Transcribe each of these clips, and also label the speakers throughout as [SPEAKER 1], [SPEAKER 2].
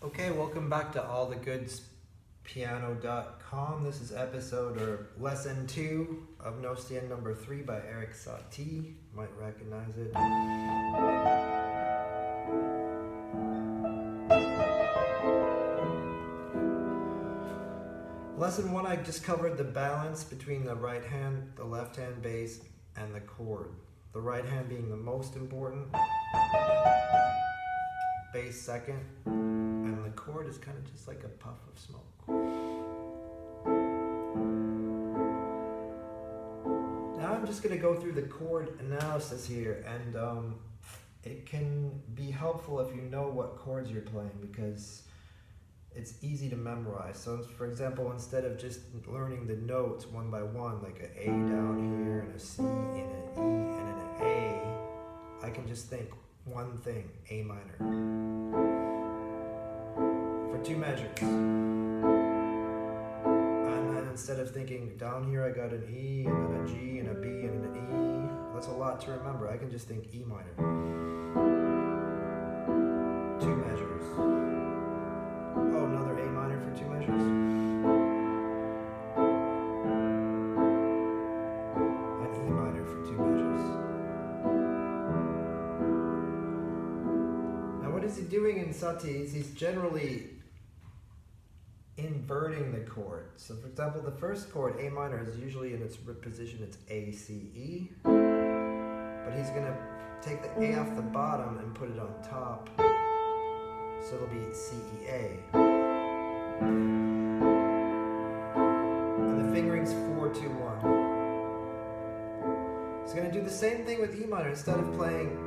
[SPEAKER 1] Okay, welcome back to allthegoodspiano.com. This is episode or lesson 2 of Gnossienne number 3 by Erik Satie. Might recognize it. Lesson 1, I just covered the balance between the right hand, the left hand bass, and the chord. The right hand being the most important, bass second, and the chord is kind of just like a puff of smoke. Now I'm just going to go through the chord analysis here, and it can be helpful if you know what chords you're playing because it's easy to memorize. So for example, instead of just learning the notes one by one, like an A down here and a C and an E and an A, I can just think one thing, A minor, for 2 measures. And then instead of thinking down here I got an E and then a G and a B and an E, that's a lot to remember. I can just think E minor. 2 measures. Oh, another A minor for 2 measures. And E minor for 2 measures. Now what is he doing in Satie is he's generally inverting the chord. So for example, the first chord, A minor, is usually in its root position, it's A, C, E. But he's going to take the A off the bottom and put it on top. So it'll be C, E, A. And the fingering's 4, 2, 1. He's going to do the same thing with E minor. Instead of playing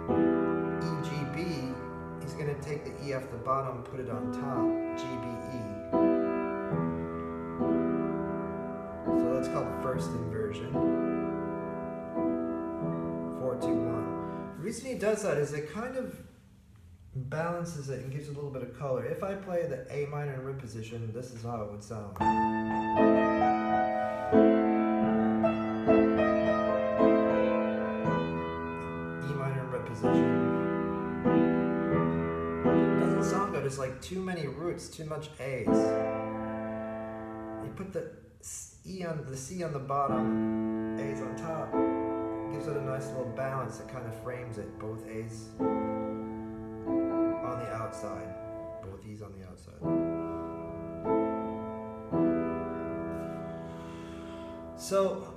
[SPEAKER 1] E, G, B, he's going to take the E off the bottom, put it on top, G, B, E. So that's called first inversion. 4, 2, 1. The reason he does that is it kind of balances it and gives it a little bit of color. If I play the A minor in root position, this is how it would sound. E minor in root position. It doesn't sound good. It's like too many roots, too much A's. You put the C on the bottom, A's on top. Gives it a nice little balance that kind of frames it. Both A's on the outside, both E's on the outside. So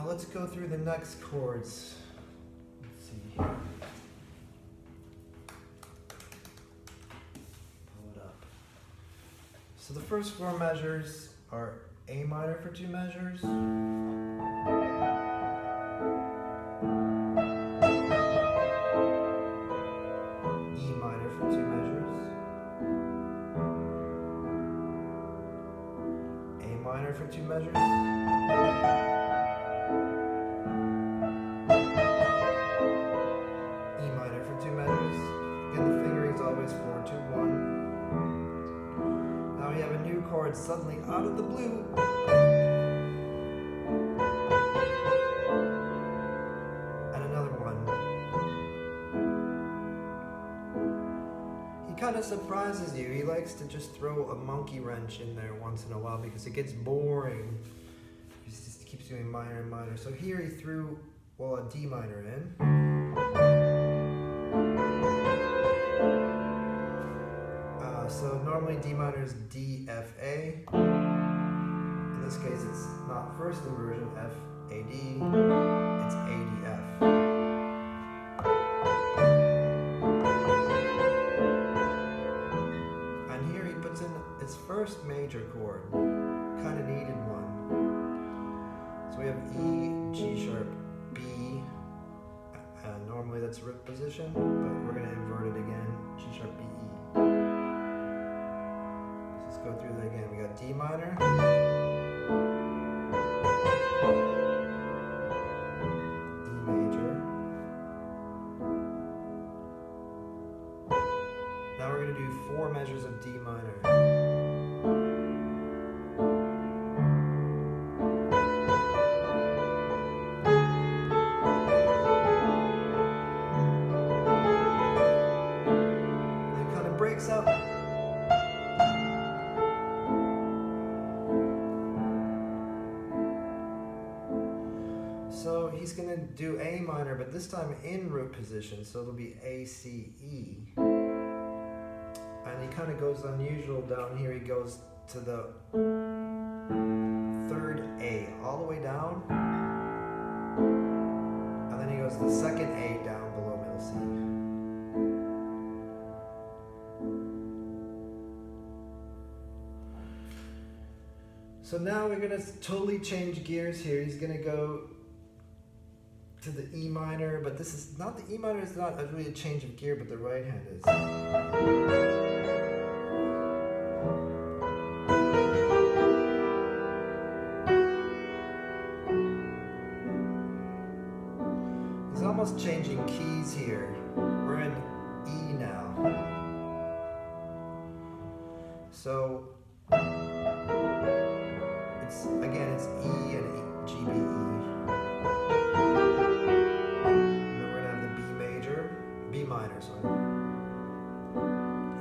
[SPEAKER 1] let's go through the next chords. Let's see here. Pull it up. So the first 4 measures are A minor for 2 measures. For 2 measures. E minor for 2 measures. Again, the fingering is always 4, 2, 1. Now we have a new chord suddenly out of the blue. And another one. He kind of surprises you. He likes to just throw a monkey wrench in there once in a while because it gets boring. He just keeps doing minor and minor. So here he threw, well, a D minor in. So normally D minor is D, F, A. In this case, it's not first inversion, F, A, D. It's A, D, F. Its first major chord, kind of needed one. So we have E, G sharp, B, and normally that's root position, but we're going to invert it again, G sharp, B, E. Let's just go through that again. We got D minor, E major. Now we're going to do 4 measures of D minor. he's going to do A minor, but this time in root position, so it'll be A, C, E. And he kind of goes unusual down here. He goes to the third A, all the way down. And then he goes the second A down below middle C. So now we're going to totally change gears here. He's going to go to the E minor, but this is not the E minor, is not really a change of gear, but the right hand is. He's almost changing keys here. We're in E now. So it's again, it's E and E, G, B, E.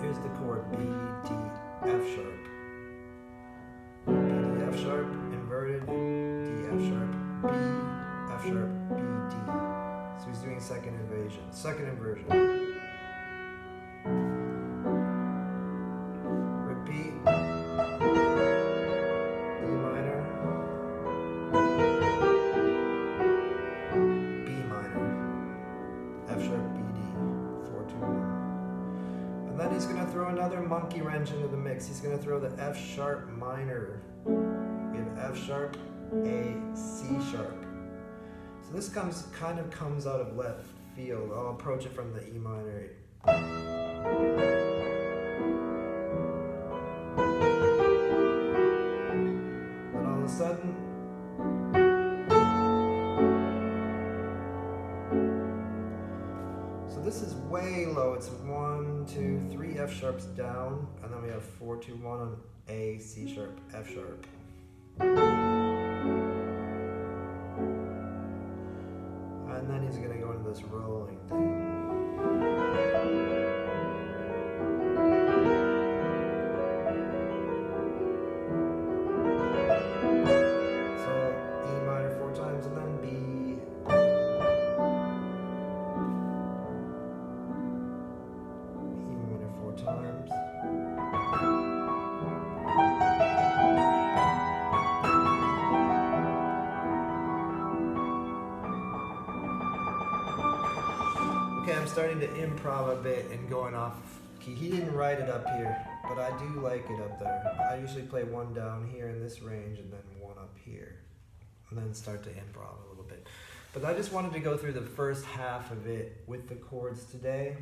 [SPEAKER 1] Here's the chord B, D, F sharp. B, D, F sharp, inverted, D, F sharp, B, F sharp, B, D. So he's doing second inversion. Repeat. E minor. B minor. F sharp, B, D. 4, 2, 1. And then he's going to throw another monkey wrench into the mix. He's going to throw the F sharp minor. We have F sharp, A, C sharp. So this kind of comes out of left field. I'll approach it from the E minor. Then all of a sudden, this is way low. It's 1, 2, 3 F sharps down, and then we have 4, 2, 1 on A, C sharp, F sharp. And then he's going to go into this rolling thing. So E minor 4 times, and then B. Times. Okay, I'm starting to improv a bit and going off key. He didn't write it up here, but I do like it up there. I usually play one down here in this range and then one up here, and then start to improv a little bit. But I just wanted to go through the first half of it with the chords today.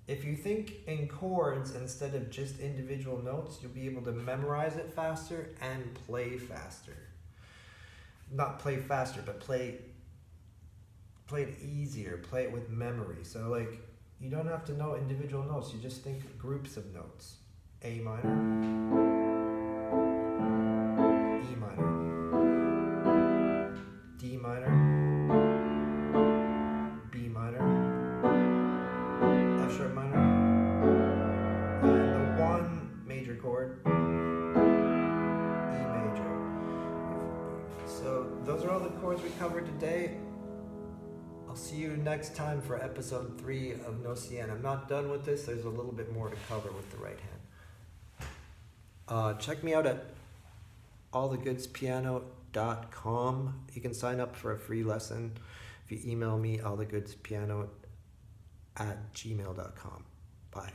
[SPEAKER 1] If you think in chords instead of just individual notes, you'll be able to memorize it faster and play faster. Not play faster, but play it easier, play it with memory. So like, you don't have to know individual notes, you just think groups of notes. A minor, E minor, D minor, B minor, F sharp minor, and the one major chord, E major. So those are all the chords we covered today. I'll see you next time for episode 3 of Gnossienne. I'm not done with this, there's a little bit more to cover with the right hand. Check me out at allthegoodspiano.com. You can sign up for a free lesson if you email me allthegoodspiano@gmail.com. Bye.